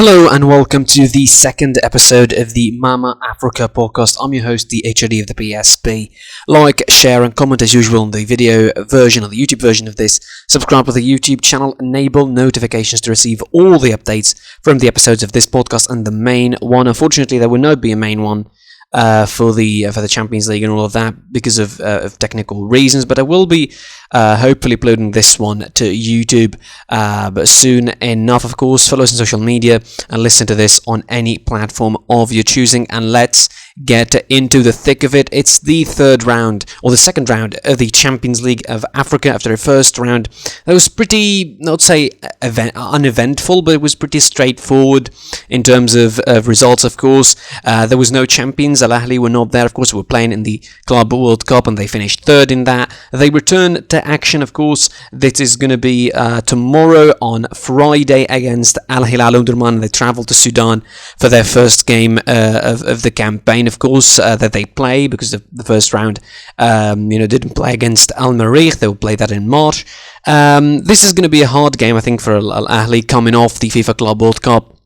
Hello and welcome to the second episode of the Mama Africa podcast. I'm your host, the HOD of the PSP. Like, share and comment as usual on the video version or the YouTube version of this. Subscribe to the YouTube channel, enable notifications to receive all the updates from the episodes of this podcast and the main one. Unfortunately, there will not be a main one for the Champions League and all of that because of technical reasons, but I will be hopefully uploading this one to YouTube but soon enough. Of course, follow us on social media and listen to this on any platform of your choosing, and let's get into the thick of it. It's the third round, or the second round of the Champions League of Africa after the first round. That was pretty, not say uneventful, but it was pretty straightforward in terms of results, of course. There was no champions. Al-Ahly were not there, of course. They were playing in the Club World Cup and they finished third in that. They return to action, of course. This is going to be tomorrow on Friday against Al-Hilal Omdurman. They travel to Sudan for their first game of the campaign, of course, that they play, because the first round didn't play against Al-Merrikh. They will play that in March. This is going to be a hard game, I think, for Al-Ahly, coming off the FIFA Club World Cup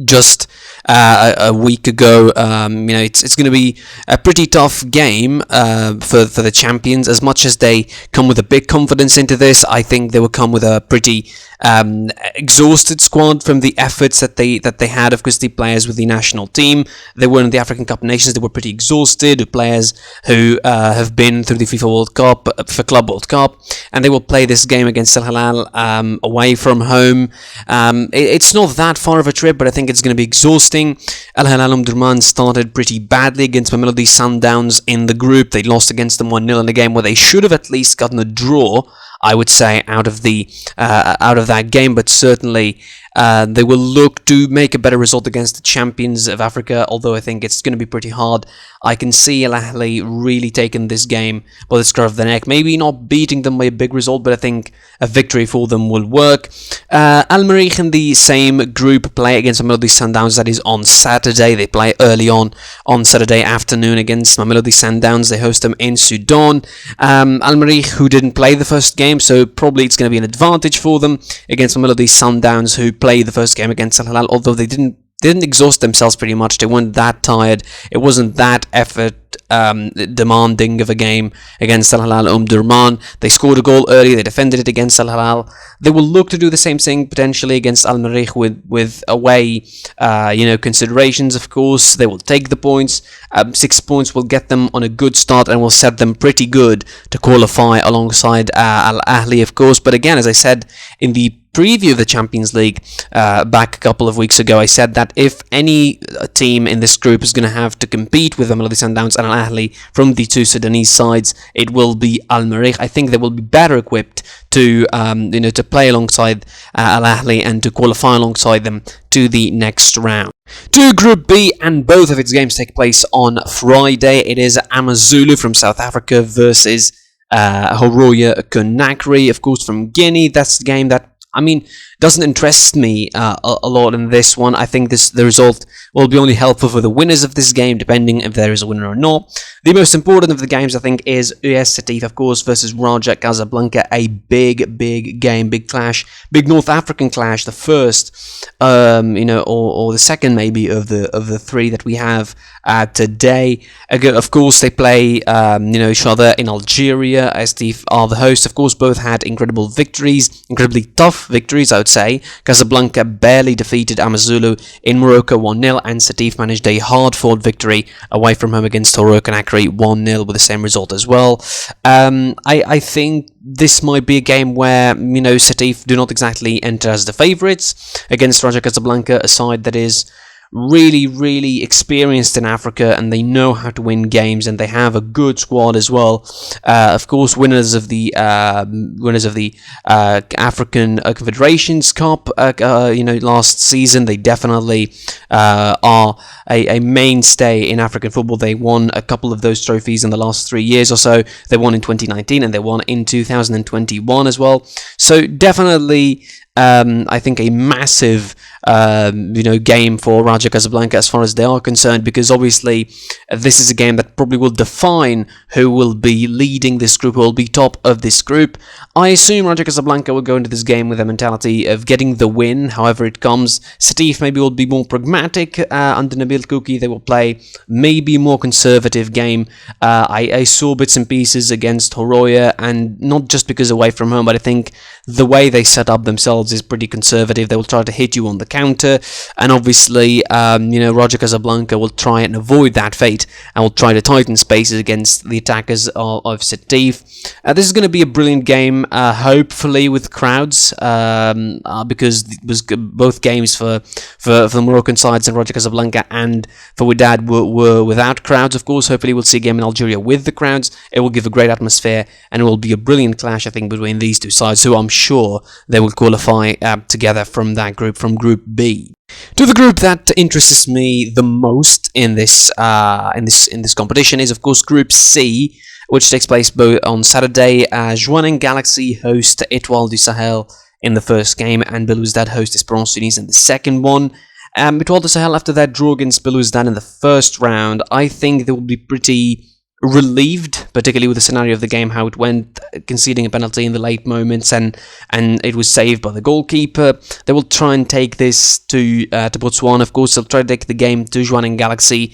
just a week ago. It's going to be a pretty tough game for the champions. As much as they come with a big confidence into this, I think they will come with a pretty exhausted squad from the efforts that they had. Of course, the players with the national team, they were in the African Cup of Nations. They were pretty exhausted. Players who have been through the FIFA World Cup, FIFA Club World Cup, and they will play this game against Al-Hilal away from home. It's not that far of a trip, but I think it's going to be exhausting. Al-Hilal Omdurman started pretty badly against Mamelodi Sundowns in the group. They lost against them 1-0 in a game where they should have at least gotten a draw, I would say, out of that game, but certainly they will look to make a better result against the champions of Africa, although I think it's going to be pretty hard. I can see Al-Ahly really taking this game by the scruff of the neck, maybe not beating them by a big result, but I think a victory for them will work. Al-Merrikh in the same group play against Mamelodi Sundowns. That is on Saturday. They play early on Saturday afternoon against Mamelodi Sundowns. They host them in Sudan. Al-Merrikh, who didn't play the first game, so probably it's going to be an advantage for them against Mamelodi Sundowns, who played the first game against Al-Hilal, although they didn't exhaust themselves pretty much. They weren't that tired. It wasn't that effort demanding of a game against Al-Hilal Omdurman. They scored a goal early. They defended it against Al-Hilal. They will look to do the same thing potentially against Al-Merrikh with away considerations, of course. They will take the points. 6 points will get them on a good start and will set them pretty good to qualify alongside Al-Ahly, of course. But again, as I said in the preview of the Champions League back a couple of weeks ago, I said that if any team in this group is going to have to compete with the Mamelodi Sundowns and Al-Ahly from the two Sudanese sides, it will be Al-Merrikh. I think they will be better equipped to play alongside Al-Ahly and to qualify alongside them to the next round. To Group B, and both of its games take place on Friday. It is Amazulu from South Africa versus Horoya Conakry, of course, from Guinea. That's the game that, doesn't interest me a lot in this one. I think the result will be only helpful for the winners of this game, depending if there is a winner or not. The most important of the games, I think, is ES Setif, of course, versus Raja Casablanca. A big game, big clash, big North African clash. The first, or the second maybe of the three that we have today. Of course, they play each other in Algeria. Setif are the hosts. Of course, both had incredible victories, incredibly tough victories, I would say. Casablanca barely defeated Amazulu in Morocco 1-0, and Setif managed a hard-fought victory away from home against Horoya Conakry 1-0 with the same result as well. I think this might be a game where Setif do not exactly enter as the favourites against Raja Casablanca, a side that is really experienced in Africa, and they know how to win games, and they have a good squad as well. Of course, winners of the African Confederations Cup last season. They definitely are a mainstay in African football. They won a couple of those trophies in the last 3 years or so. They won in 2019 and they won in 2021 as well. So definitely I think a massive game for Raja Casablanca as far as they are concerned, because obviously this is a game that probably will define who will be leading this group, who will be top of this group. I assume Raja Casablanca will go into this game with a mentality of getting the win, however it comes. Setif maybe will be more pragmatic under Nabil Kouki. They will play maybe a more conservative game. I saw bits and pieces against Horoya, and not just because away from home, but I think the way they set up themselves is pretty conservative. They will try to hit you on the counter, and obviously, Raja Casablanca will try and avoid that fate, and will try to tighten spaces against the attackers of Setif. This is going to be a brilliant game, hopefully with crowds, because it was both games for the Moroccan sides and Raja Casablanca and for Wydad were without crowds. Of course, hopefully we'll see a game in Algeria with the crowds. It will give a great atmosphere, and it will be a brilliant clash, I think, between these two sides, so I'm sure they will qualify together from that group, from Group B. To the group that interests me the most in this competition is, of course, Group C, which takes place both on Saturday. Wydad and Galaxy host Etoile du Sahel in the first game, and Wydad host Esperance in the second one. Etoile du Sahel, after that draw against Wydad in the first round, I think they will be pretty relieved, particularly with the scenario of the game, how it went, conceding a penalty in the late moments, and it was saved by the goalkeeper. They will try and take this to Botswana. Of course, they'll try to take the game to Wydad and Galaxy.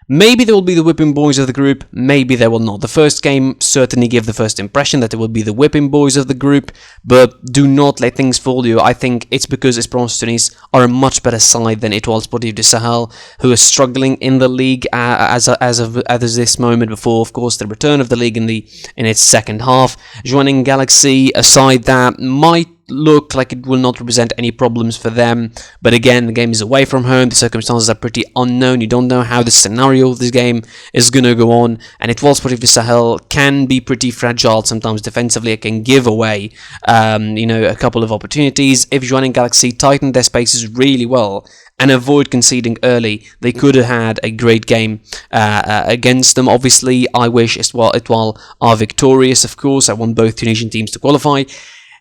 Maybe they will be the whipping boys of the group, maybe they will not. The first game certainly gave the first impression that they will be the whipping boys of the group, but do not let things fool you. I think it's because Esperance Tunis are a much better side than Etoile Sportive du Sahel, who are struggling in the league as of this moment, before, of course, the return of the league in its second half. Wydad and Galaxy, a side that might look like it will not represent any problems for them, but again, the game is away from home, the circumstances are pretty unknown, you don't know how the scenario of this game is going to go on, and Etoile Sportive du Sahel can be pretty fragile sometimes defensively. It can give away a couple of opportunities. If Wydad and Galaxy tighten their spaces really well and avoid conceding early, they could have had a great game against them. Obviously, I wish Etoile are victorious, of course. I want both Tunisian teams to qualify.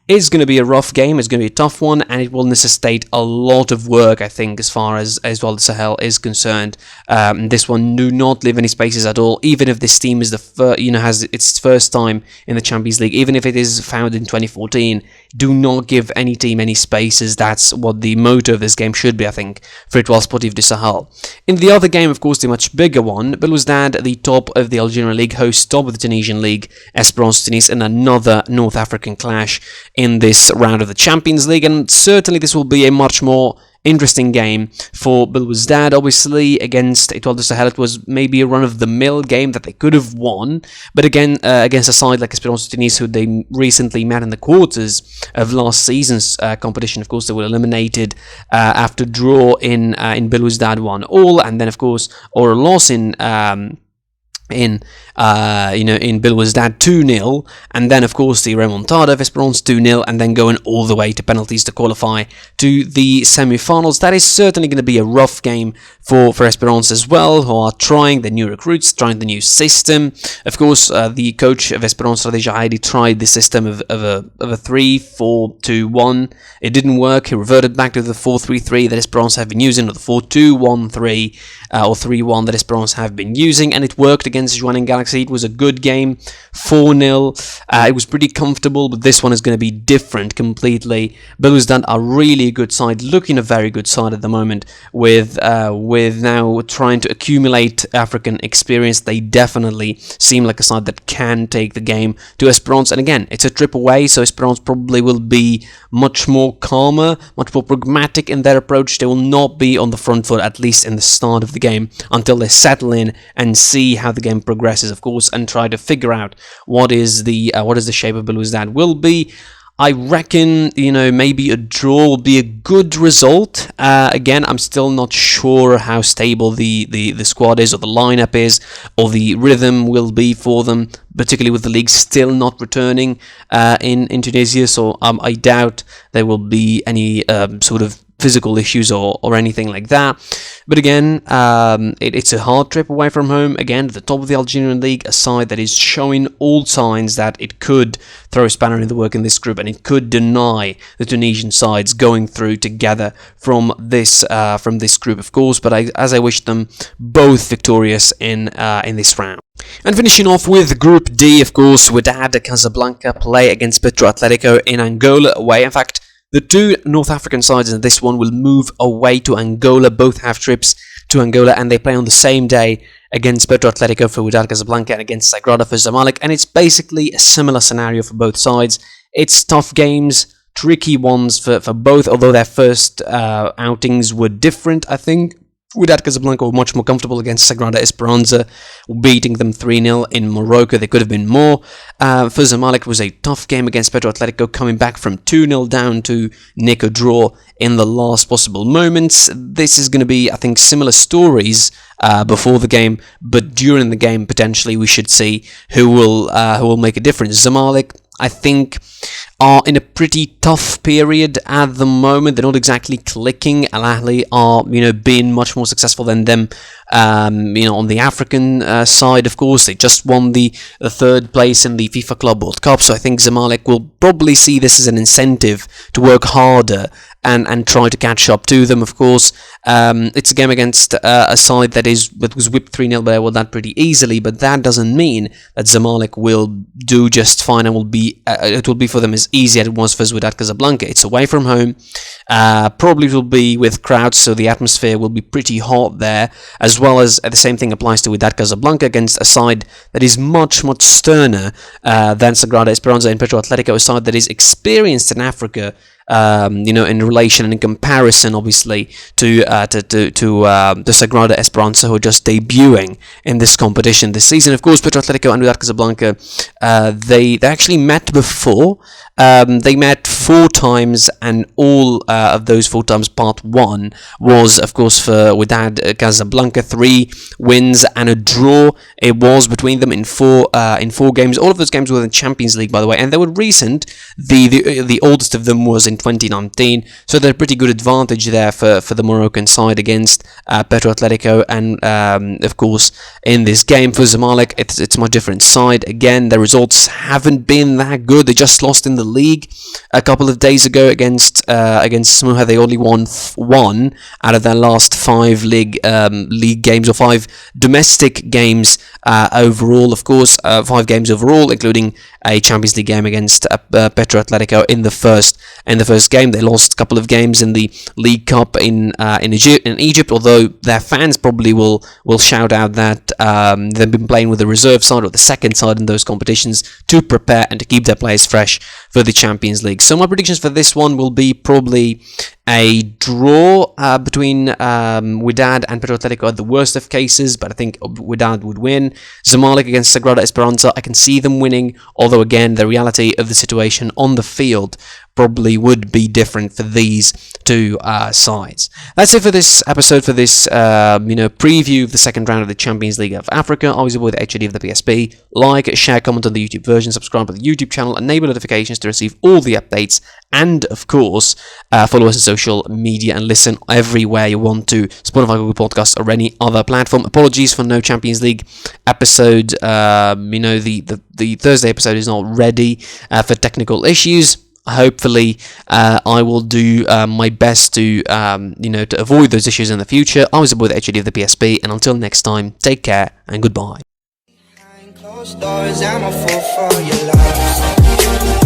It's going to be a rough game, it's going to be a tough one, and it will necessitate a lot of work, I think, as far as Etoile du Sahel is concerned. This one do not leave any spaces at all, even if this team is has its first time in the Champions League, even if it is founded in 2014. Do not give any team any spaces. That's what the motto of this game should be, I think, for Etoile Sportive du Sahel. In the other game, of course, the much bigger one, Wydad, the top of the Algerian league, hosts top of the Tunisian league, Esperance Tunis, in another North African clash in this round of the Champions League, and certainly this will be a much more interesting game for Wydad. Obviously, against Etoile du Sahel, it was maybe a run-of-the-mill game that they could have won, but again, against a side like Esperance Tunis, who they recently met in the quarters of last season's competition, of course, they were eliminated after draw in Wydad 1-1, and then, of course, or a loss in Wydad 2-0, and then of course the remontada of Esperance 2-0, and then going all the way to penalties to qualify to the semi-finals. That is certainly going to be a rough game for Esperance as well, who are trying the new recruits, trying the new system. Of course, the coach of Esperance, Raja tried the system of a 3-4-2-1. It didn't work. He reverted back to the 4-3-3 that Esperance have been using, or the 4-2-1-3 or 3-1 that Esperance have been using, and it worked against Wydad and Galaxy. It was a good game, 4-0. It was pretty comfortable, but this one is going to be different completely. Wydad are really a good side, looking a very good side at the moment, with now trying to accumulate African experience. They definitely seem like a side that can take the game to Esperance, and again, it's a trip away, so Esperance probably will be much more calmer, much more pragmatic in their approach. They will not be on the front foot, at least in the start of the game, until they settle in and see how the game progresses, of course, and try to figure out what is the shape of Wydad will be. I reckon, maybe a draw will be a good result. Again, I'm still not sure how stable the squad is, or the lineup is, or the rhythm will be for them, particularly with the league still not returning in Tunisia. So I doubt there will be any sort of physical issues or anything like that. But again, it's a hard trip away from home, again at the top of the Algerian league, a side that is showing all signs that it could throw a spanner in the work in this group, and it could deny the Tunisian sides going through together from this group, of course. But as I wish them both victorious in this round. And finishing off with Group D, of course, Wydad Casablanca play against Petro Atletico in Angola away. In fact, the two North African sides in this one will move away to Angola. Both have trips to Angola, and they play on the same day against Petro Atletico for Wydad Casablanca and against Sagrada for Zamalek. And it's basically a similar scenario for both sides. It's tough games, tricky ones for both, although their first outings were different, I think. Wydad Casablanca were much more comfortable against Sagrada Esperance, beating them 3-0 in Morocco. They could have been more. For Zamalek, it was a tough game against Petro Atletico, coming back from 2-0 down to nick a draw in the last possible moments. This is going to be, I think, similar stories before the game, but during the game, potentially, we should see who will make a difference. Zamalek, I think, are in a pretty tough period at the moment. They're not exactly clicking. Al-Ahly are, being much more successful than them. On the African side, of course, they just won the third place in the FIFA Club World Cup. So I think Zamalek will probably see this as an incentive to work harder and try to catch up to them, of course. It's a game against a side that was whipped 3-0 by Wydad pretty easily, but that doesn't mean that Zamalek will do just fine and it will be for them as easy as it was for Wydad Casablanca. It's away from home. Probably will be with crowds, so the atmosphere will be pretty hot there, as well as the same thing applies to Wydad Casablanca against a side that is much, much sterner than Sagrada Esperance and Petro Atletico, a side that is experienced in Africa, in relation and in comparison, obviously, to the Sagrada Esperance, who are just debuting in this competition this season. Of course, Petro Atletico and Wydad Casablanca, they actually met before. They met 4 times, and all of those 4 times, part 1 was, of course, for Wydad Casablanca, 3 wins and a draw. It was between them in 4 games. All of those games were in Champions League, by the way, and they were recent. The oldest of them was in 2019, so they're a pretty good advantage there for the Moroccan side against Petro Atletico. And of course, in this game for Zamalek, it's a much different side. Again, their results haven't been that good. They just lost in the league a couple of days ago against Smuha. They only won 1 out of their last 5 league games, or 5 domestic games overall. Of course, 5 games overall, including a Champions League game against Petro Atletico in the first game. They lost a couple of games in the League Cup in Egypt, although their fans probably will shout out that they've been playing with the reserve side or the second side in those competitions to prepare and to keep their players fresh for the Champions League. So my predictions for this one will be probably a draw between Wydad and Petro Atletico at the worst of cases, but I think Wydad would win. Zamalek against Sagrada Esperanza, I can see them winning, although again, the reality of the situation on the field probably would be different for these 2 sides. That's it for this episode, for this preview of the second round of the Champions League of Africa. Always with HOD of the PSP. Like, share, comment on the YouTube version, subscribe to the YouTube channel, enable notifications to receive all the updates, and of course, follow us on social media and listen everywhere you want to, Spotify, Google Podcasts, or any other platform. Apologies for no Champions League episode. The Thursday episode is not ready for technical issues. Hopefully, I will do my best to avoid those issues in the future. I was with HOD of the PSP, and until next time, take care and goodbye. Behind closed doors, I'm a fool for your love.